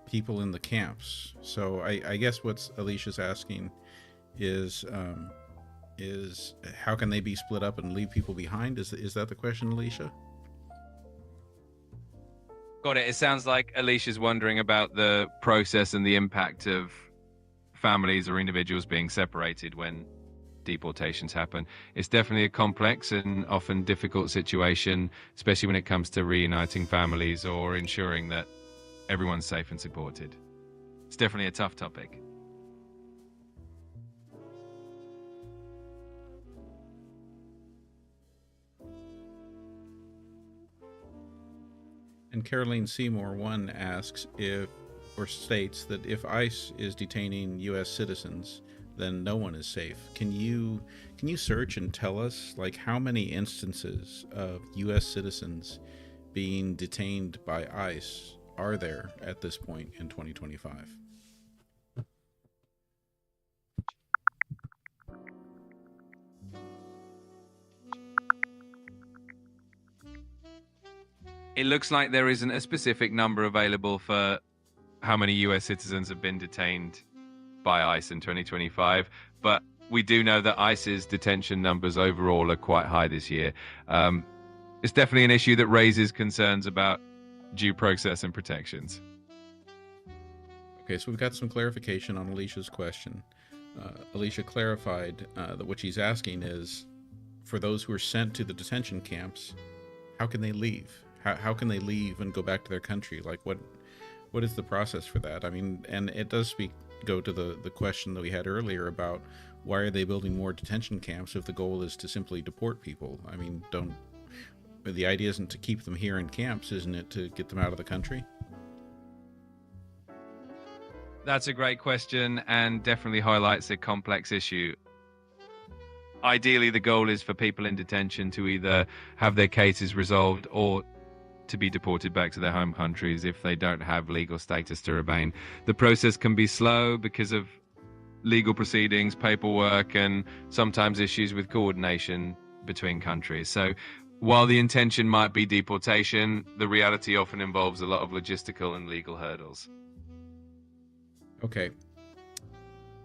people in the camps? So I guess what Alicia's asking is how can they be split up and leave people behind? Is that the question, Alicia? Got it. It sounds like Alicia's wondering about the process and the impact of families or individuals being separated when deportations happen. It's definitely a complex and often difficult situation, especially when it comes to reuniting families or ensuring that everyone's safe and supported. It's definitely a tough topic. And Caroline Seymour 1 asks states that if ICE is detaining U.S. citizens, then no one is safe. Can you search and tell us, like, how many instances of U.S. citizens being detained by ICE are there at this point in 2025? It looks like there isn't a specific number available for how many US citizens have been detained by ICE in 2025, but we do know that ICE's detention numbers overall are quite high this year. It's definitely an issue that raises concerns about due process and protections. Okay, so we've got some clarification on Alicia's question. Alicia clarified that what she's asking is, for those who are sent to the detention camps, how can they leave? How can they leave and go back to their country? Like, what is the process for that? I mean, and it does go to the question that we had earlier about why are they building more detention camps if the goal is to simply deport people? I mean, the idea isn't to keep them here in camps, isn't it, to get them out of the country? That's a great question and definitely highlights a complex issue. Ideally, the goal is for people in detention to either have their cases resolved or to be deported back to their home countries if they don't have legal status to remain. The process can be slow because of legal proceedings, paperwork, and sometimes issues with coordination between countries. So while the intention might be deportation, the reality often involves a lot of logistical and legal hurdles. Okay.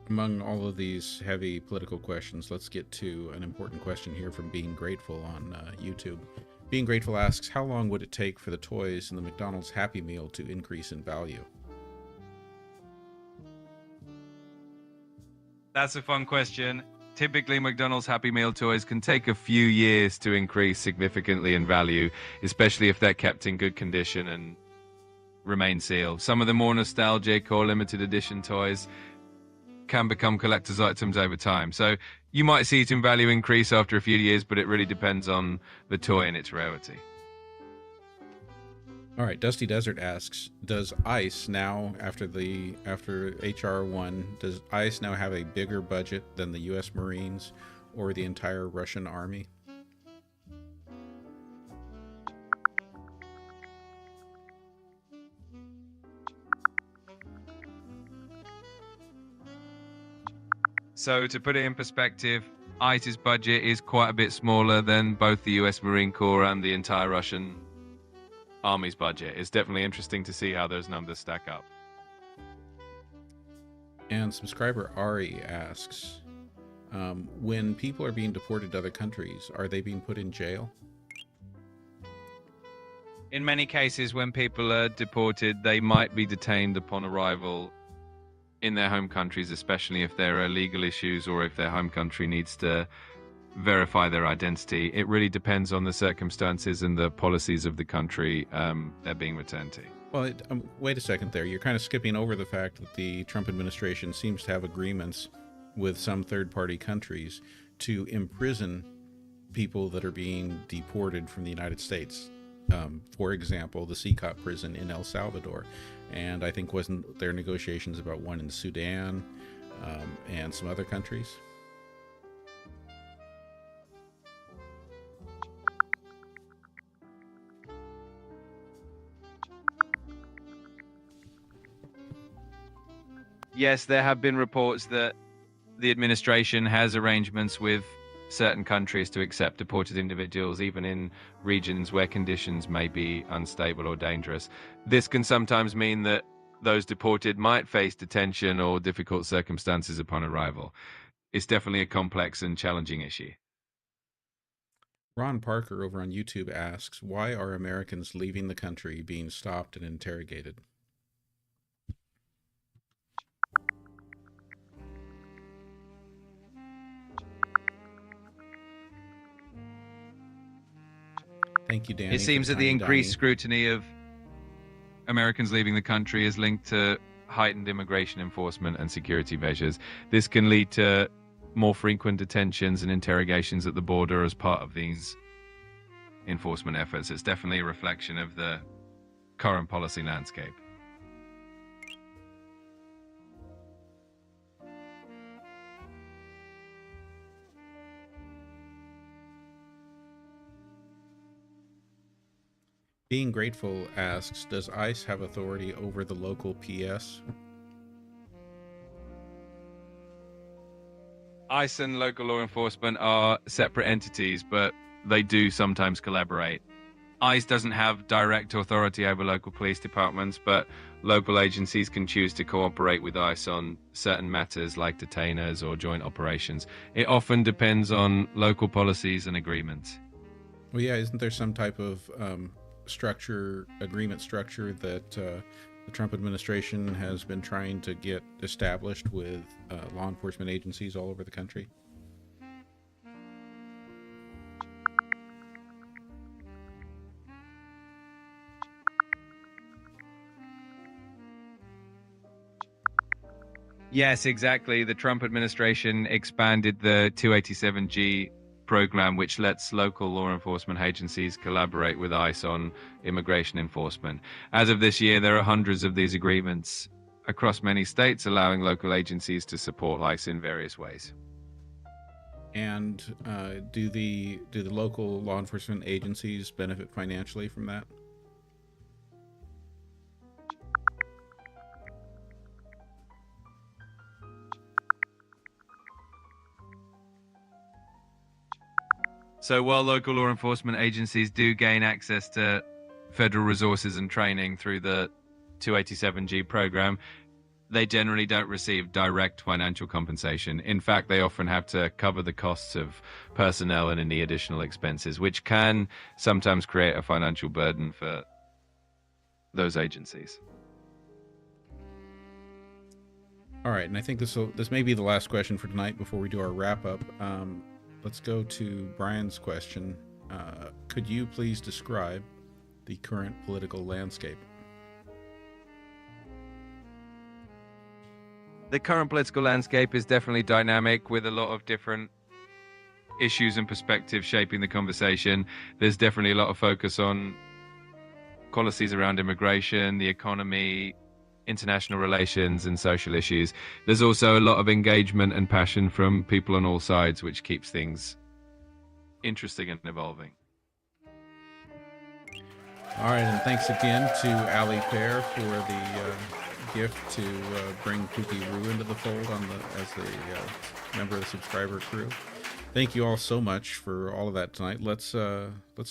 Among all of these heavy political questions, let's get to an important question here from Being Grateful on YouTube. Being Grateful asks, how long would it take for the toys in the McDonald's Happy Meal to increase in value? That's a fun question. Typically, McDonald's Happy Meal toys can take a few years to increase significantly in value, especially if they're kept in good condition and remain sealed. Some of the more nostalgic or limited edition toys can become collector's items over time. So you might see it in value increase after a few years, but it really depends on the toy and its rarity. All right, Dusty Desert asks, does ICE now, after HR 1, does ICE now have a bigger budget than the U.S. Marines or the entire Russian army? So to put it in perspective, ICE's budget is quite a bit smaller than both the US Marine Corps and the entire Russian Army's budget. It's definitely interesting to see how those numbers stack up. And subscriber Ari asks, when people are being deported to other countries, are they being put in jail? In many cases, when people are deported, they might be detained upon arrival in their home countries, especially if there are legal issues or if their home country needs to verify their identity. It really depends on the circumstances and the policies of the country they're being returned to. Well, wait a second there. You're kind of skipping over the fact that the Trump administration seems to have agreements with some third-party countries to imprison people that are being deported from the United States. For example, the CCOP prison in El Salvador. And I think wasn't there negotiations about one in Sudan and some other countries? Yes, there have been reports that the administration has arrangements with certain countries to accept deported individuals, even in regions where conditions may be unstable or dangerous. This can sometimes mean that those deported might face detention or difficult circumstances upon arrival. It's definitely a complex and challenging issue. Ron Parker over on YouTube asks, why are Americans leaving the country being stopped and interrogated? Thank you, Danny. It seems that the increased scrutiny of Americans leaving the country is linked to heightened immigration enforcement and security measures. This can lead to more frequent detentions and interrogations at the border as part of these enforcement efforts. It's definitely a reflection of the current policy landscape. Being Grateful asks, does ICE have authority over the local PS? ICE and local law enforcement are separate entities, but they do sometimes collaborate. ICE doesn't have direct authority over local police departments, but local agencies can choose to cooperate with ICE on certain matters like detainers or joint operations. It often depends on local policies and agreements. Well, yeah, isn't there some type of agreement structure that the Trump administration has been trying to get established with law enforcement agencies all over the country? Yes, exactly. The Trump administration expanded the 287G program, which lets local law enforcement agencies collaborate with ICE on immigration enforcement. As of this year, there are hundreds of these agreements across many states, allowing local agencies to support ICE in various ways. And do the local law enforcement agencies benefit financially from that? So while local law enforcement agencies do gain access to federal resources and training through the 287G program, they generally don't receive direct financial compensation. In fact, they often have to cover the costs of personnel and any additional expenses, which can sometimes create a financial burden for those agencies. All right, and I think this may be the last question for tonight before we do our wrap up. Let's go to Brian's question. Could you please describe the current political landscape? The current political landscape is definitely dynamic, with a lot of different issues and perspectives shaping the conversation. There's definitely a lot of focus on policies around immigration, the economy, international relations, and social issues. There's also a lot of engagement and passion from people on all sides, which keeps things interesting and evolving. All right, and thanks again to Ali Fair for the gift to bring Pookie Roo into the fold as a member of the subscriber crew. Thank you all so much for all of that tonight. Let's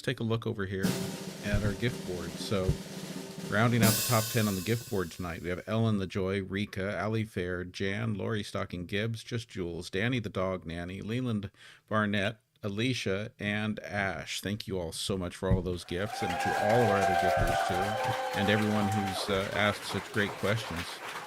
take a look over here at our gift board. So, rounding out the top 10 on the gift board tonight, we have Ellen the Joy, Rika, Ali Fair, Jan, Lori Stocking Gibbs, Just Jules, Danny the Dog Nanny, Leland Barnett, Alicia, and Ash. Thank you all so much for all of those gifts, and to all of our other gifters too, and everyone who's asked such great questions.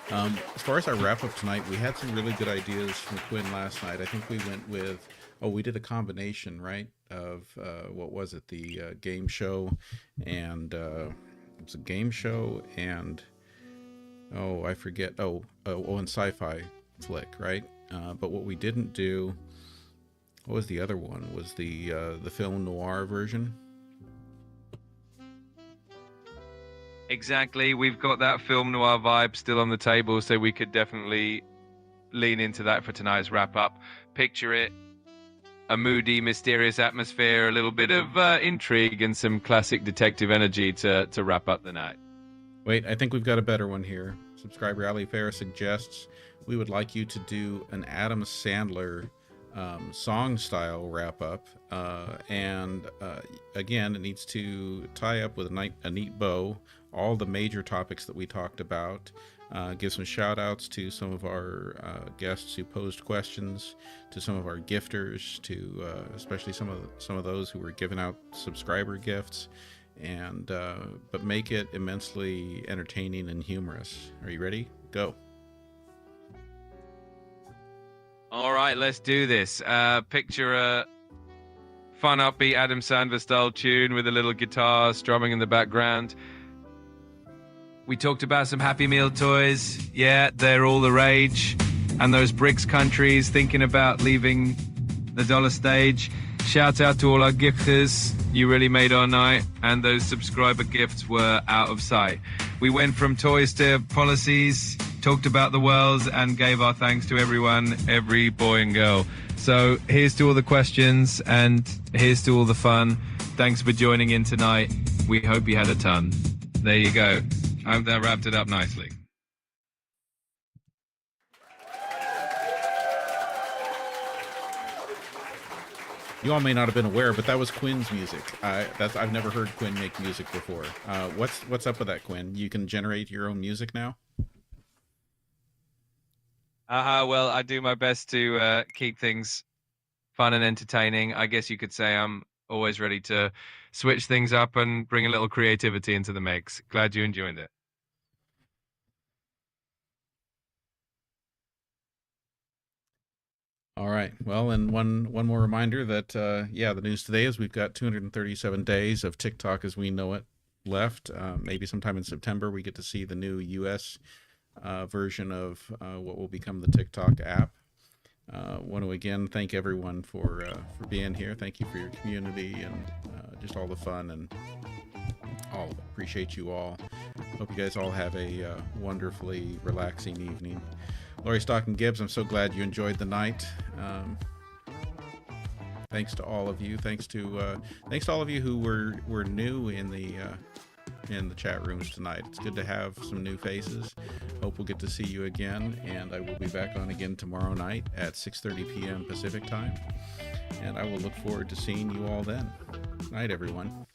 As far as our wrap up tonight, we had some really good ideas from Quinn last night. I think we went with, we did a combination, right, of what was it, the game show, and it's a game show, and I forget, and sci-fi flick, right? But what we didn't do, what was the other one? Was the film noir version? Exactly. We've got that film noir vibe still on the table, so we could definitely lean into that for tonight's wrap up. Picture it, a moody, mysterious atmosphere, a little bit of intrigue, and some classic detective energy to wrap up the night. Wait, I think we've got a better one here. Subscriber Ali Fair suggests we would like you to do an Adam Sandler song style wrap up, and again, it needs to tie up with a neat bow all the major topics that we talked about. Give some shout outs to some of our guests who posed questions, to some of our gifters, to especially some of those who were giving out subscriber gifts, and but make it immensely entertaining and humorous. Are you ready? Go. All right, let's do this. Picture a fun, upbeat Adam Sandler style tune with a little guitar strumming in the background. We talked about some Happy Meal toys. Yeah, they're all the rage. And those BRICS countries thinking about leaving the dollar stage. Shout out to all our gifters. You really made our night. And those subscriber gifts were out of sight. We went from toys to policies, talked about the world, and gave our thanks to everyone, every boy and girl. So here's to all the questions, and here's to all the fun. Thanks for joining in tonight. We hope you had a ton. There you go. I hope that wrapped it up nicely. You all may not have been aware, but that was Quinn's music. I've never heard Quinn make music before. What's up with that, Quinn? You can generate your own music now? Well, I do my best to keep things fun and entertaining. I guess you could say I'm always ready to switch things up and bring a little creativity into the mix. Glad you enjoyed it. All right. Well, and one more reminder that the news today is we've got 237 days of TikTok as we know it left. Maybe sometime in September we get to see the new U.S. Version of what will become the TikTok app. Want to again thank everyone for being here. Thank you for your community and just all the fun and all. Appreciate you all. Hope you guys all have a wonderfully relaxing evening. Lori Stockton Gibbs, I'm so glad you enjoyed the night. Thanks to all of you. Thanks to all of you who were new in the chat rooms tonight. It's good to have some new faces. Hope we'll get to see you again, and I will be back on again tomorrow night at 6:30 p.m. Pacific time, and I will look forward to seeing you all then. Night, everyone.